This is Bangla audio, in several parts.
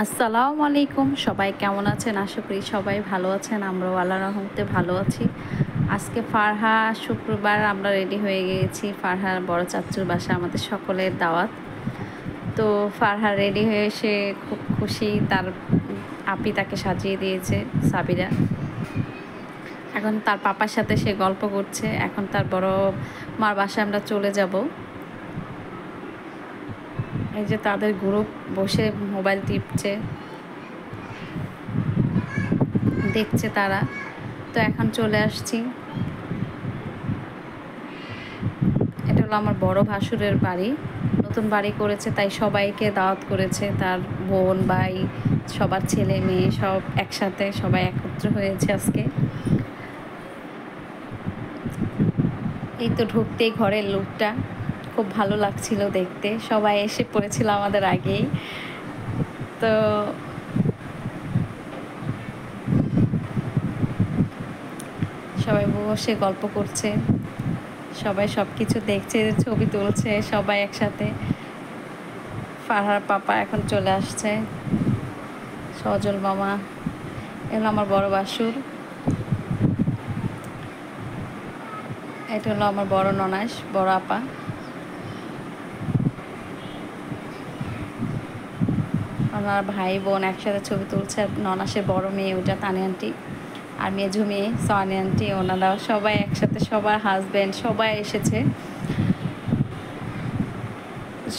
আসসালামু আলাইকুম, সবাই কেমন আছেন? আশা করি সবাই ভালো আছেন। আমরাও আল্লাহর রহমতে ভালো আছি। আজকে ফারহা শুক্রবার আমরা রেডি হয়ে গিয়েছি। ফারহার বড় চাচ্চুর বাসা আমাদের সকলের দাওয়াত। তো ফারহা রেডি হয়ে এসে খুব খুশি, তার আপি তাকে সাজিয়ে দিয়েছে সাবিরা। এখন তার পাপার সাথে সে গল্প করছে। এখন তার বড় মার বাসায় আমরা চলে যাব। এই যে তাদের গ্রুপ বসে মোবাইল টিপছে, দেখছে তারা। তো এখন চলে আসছি। এটা হলো আমার বড় ভাসুরের বাড়ি, নতুন বাড়ি করেছে, তাই সবাইকে দাওয়াত করেছে। তার বোন ভাই সবার ছেলে মেয়ে সব একসাথে সবাই একত্র হয়েছে আজকে। এই তো ঢুকতেই ঘরের লুকটা খুব ভালো লাগছিল দেখতে। সবাই এসে পড়েছিল আমাদের আগেই। তো সবাই বসে গল্প করছে, সবাই সব কিছু দেখছে, ছবি তুলছে সবাই একসাথে। ফারহার পাপা এখন চলে আসছে, সজল মামা। এগুলো আমার বড় বাসুর, এটা হলো আমার বড় ননাস, বড় আপা। আমার ভাই বোন একসাথে ছবি তুলছে। ননাসের বড় মেয়ে ওটা তানি আন্টি, আর মেজু মেয়ে সোয়ানি আন্টি, ওনারা সবাই একসাথে, সবার হাজব্যান্ড সবাই এসেছে।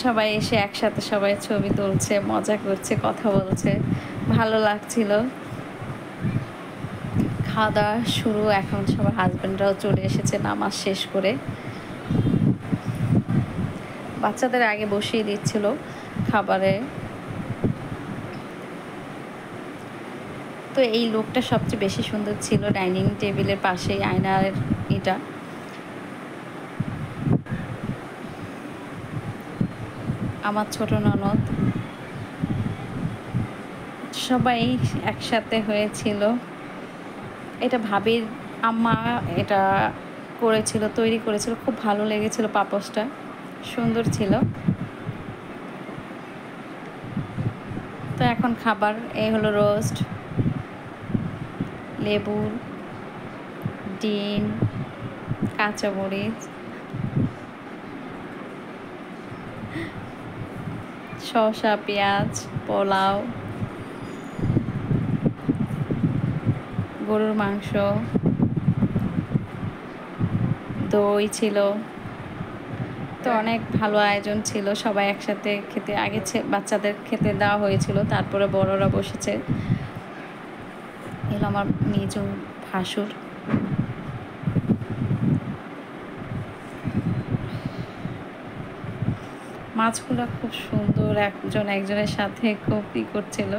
সবাই এসে একসাথে সবাই ছবি তুলছে, মজা করছে, কথা বলছে, ভালো লাগছিল। খাওয়া দাওয়া শুরু। এখন সবার হাজব্যান্ডরাও চলে এসেছে নামাজ শেষ করে। বাচ্চাদের আগে বসিয়ে দিচ্ছিল খাবারে। তো এই লোকটা সবচেয়ে বেশি সুন্দর ছিল, ডাইনিং টেবিলের পাশেই আয়নার এটা। আমার ছোট ননদ, সবাই একসাথে হয়েছিল। এটা ভাবির আম্মা এটা করেছিল, তৈরি করেছিল, খুব ভালো লেগেছিল। পাপোশটা সুন্দর ছিল। তো এখন খাবার এই হলো রোস্ট, লেবু, ডিম, কাঁচামরিচ, শসা, পেঁয়াজ, পোলাও, গরুর মাংস, দই ছিল। তো অনেক ভালো আয়োজন ছিল, সবাই একসাথে খেতে। আগে বাচ্চাদের খেতে দেওয়া হয়েছিল, তারপরে বড়রা বসেছে। এলো আমার মেজো ভাসুর। মাছগুলো খুব সুন্দর, একজন একজনের সাথে খুব করছিল।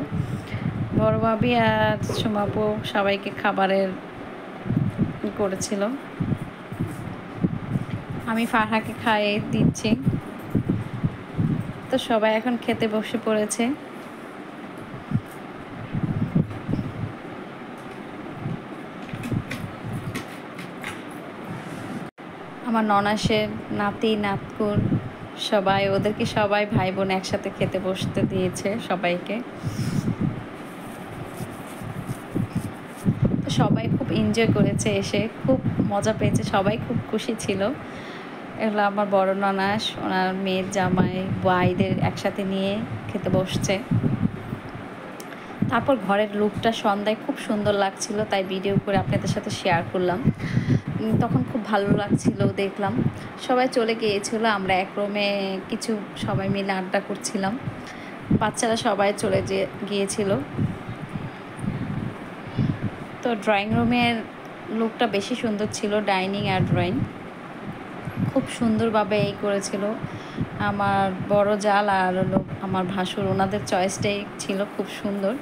বড় ভাবি আর সুমাপু সবাইকে খাবারের করেছিল। আমি ফারহাকে খাইয়ে দিচ্ছি। তো সবাই এখন খেতে বসে পড়েছে। আমার ননাসের নাতি নাতকুর সবাই, ওদেরকে সবাই ভাই বোন একসাথে খেতে বসতে দিয়েছে সবাইকে। তো সবাই খুব এনজয় করেছে, এসে খুব মজা পেয়েছে, সবাই খুব খুশি ছিল। এগুলো আমার বড় ননাস, ওনার মেয়ের জামাই, ভাইদের একসাথে নিয়ে খেতে বসছে। তারপর ঘরের লুকটা সন্ধ্যায় খুব সুন্দর লাগছিল, তাই ভিডিও করে আপনাদের সাথে শেয়ার করলাম। তখন খুব ভালো লাগছিল, দেখলাম সবাই চলে গিয়েছিল। আমরা এক রুমে কিছু সবাই মিলে আড্ডা করছিলাম। বাচ্চারা সবাই চলে গিয়েছিল। তো ড্রয়িং রুমের লুকটা বেশি সুন্দর ছিল, ডাইনিং আর ড্রয়িং খুব সুন্দরভাবে এই করেছিল আমার বড় জাল আর আমার ভাসুর। ওনাদের চয়েসটাই ছিল খুব সুন্দর।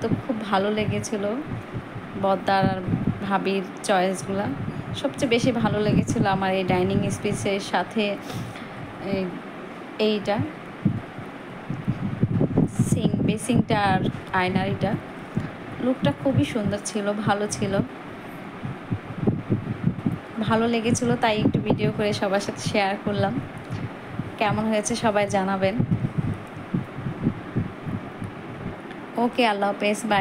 তো খুব ভালো লেগেছিল বদ্দার আর ভাবির চয়েসগুলা। সবচেয়ে বেশি ভালো লেগেছিল আমার এই ডাইনিং স্পেসের সাথে এইটা বেসিংটা আর আয়নারিটা। লুকটা খুবই সুন্দর ছিল, ভালো ছিল, ভালো লেগেছিল, তাই একটু ভিডিও করে সবার সাথে শেয়ার করলাম। কেমন হয়েছে সবাই জানাবেন। ওকে, আল্লাহ হাফেজ, বাই।